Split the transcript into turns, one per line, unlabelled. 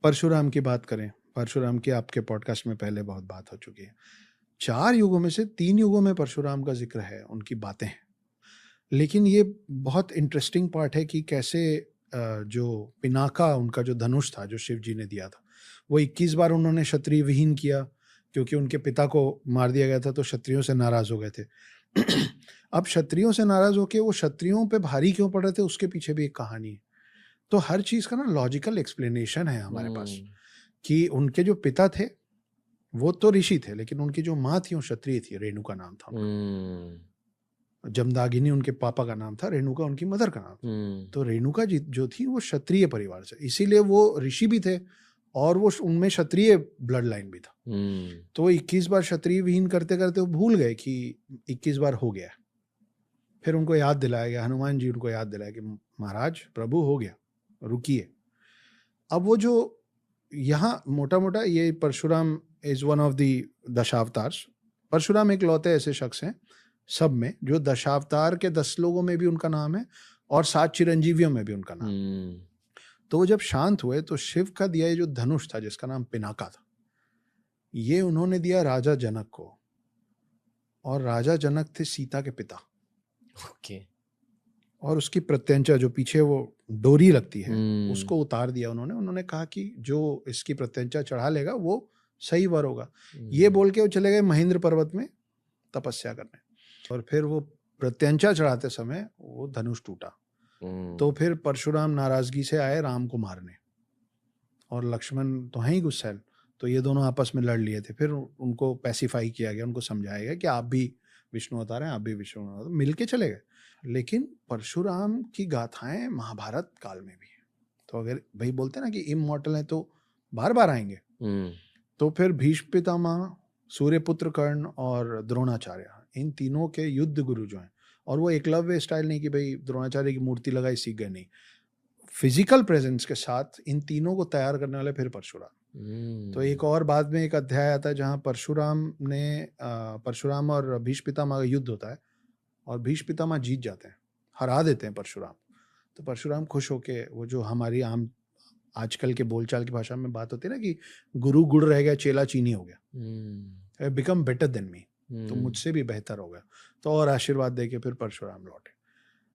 परशुराम की बात करें, परशुराम की आपके पॉडकास्ट में पहले बहुत बात हो चुकी है। 4 युगों में से 3 युगों में परशुराम का ज़िक्र है, उनकी बातें हैं। लेकिन ये बहुत इंटरेस्टिंग पार्ट है कि कैसे जो पिनाका उनका जो धनुष था, जो शिव जी ने दिया था, वो 21 बार उन्होंने क्षत्रिय विहीन किया, क्योंकि उनके पिता को मार दिया गया था, तो क्षत्रियों से नाराज़ हो गए थे। अब क्षत्रियों से नाराज़ होके वो क्षत्रियों पे भारी क्यों पड़ रहे थे, उसके पीछे भी एक कहानी है। तो हर चीज़ का ना लॉजिकल एक्सप्लेनेशन है हमारे पास, कि उनके जो पिता थे, वो तो ऋषि थे, लेकिन उनकी जो माँ थी वो क्षत्रिय थी, रेणुका नाम था उनका। जमदागिनी उनके पापा का नाम था, रेणुका उनकी मदर का नाम था। तो रेणुका जी जो थी वो क्षत्रिय परिवार से, इसीलिए वो ऋषि भी थे और वो उनमें क्षत्रिय ब्लड लाइन भी था। तो 21 बार क्षत्रिय विहीन करते करते वो भूल गए कि 21 बार हो गया। फिर उनको याद दिलाया गया, हनुमान जी उनको याद दिलाया कि महाराज प्रभु हो गया, रुकिए। अब वो जो यहाँ मोटा मोटा ये Parashuram is one of the दशावतार्स। परशुराम एक लौते ऐसे शख्स हैं सब में जो दशावतार के 10 लोगों में भी उनका नाम है और 7 चिरंजीवियों में भी उनका नाम। तो वो जब शांत हुए तो शिव का दिया ये जो धनुष था, जिसका नाम पिनाका था, ये उन्होंने दिया राजा जनक को, और राजा जनक थे सीता के पिता।
ओके।
और उसकी प्रत्यंचा जो पीछे वो डोरी लगती है, उसको उतार दिया उन्होंने। उन्होंने कहा कि जो इसकी प्रत्यंचा चढ़ा लेगा वो सही वर होगा। ये बोल के वो चले गए महेंद्र पर्वत में तपस्या करने, और फिर वो प्रत्यंचा चढ़ाते समय वो धनुष टूटा। तो फिर परशुराम नाराजगी से आए राम को मारने, और लक्ष्मण तो हैं ही गुस्सैल, तो ये दोनों आपस में लड़ लिए थे। फिर उनको पैसिफाई किया गया, उनको समझाया गया कि आप भी विष्णु अवतार हैं, आप भी विष्णु अवतार, मिल के चले गए। लेकिन परशुराम की गाथाएं महाभारत काल में भी हैं। तो अगर भाई बोलते हैं ना कि इमॉर्टल है तो बार बार आएंगे, तो फिर भीष्म पितामह, सूर्यपुत्र कर्ण और द्रोणाचार्य, इन तीनों के युद्ध गुरु जो हैं, और वो एकलव्य स्टाइल नहीं कि भाई द्रोणाचार्य की मूर्ति लगाई सीख गए, नहीं, फिजिकल प्रेजेंस के साथ इन तीनों को तैयार करने वाले फिर परशुराम। तो एक और बाद में एक अध्याय आता है जहाँ परशुराम और भीष्म पितामह का युद्ध होता है, और भीष्म पितामह जीत जाते हैं, हरा देते हैं परशुराम। तो परशुराम खुश होके, वो जो हमारी आम आजकल के बोलचाल की भाषा में बात होती है ना कि गुरु गुड़ रह गया, चेला चीनी हो गया, बिकम बेटर देन मी, तो मुझसे भी बेहतर हो गया। तो और आशीर्वाद दे के फिर परशुराम लौटे।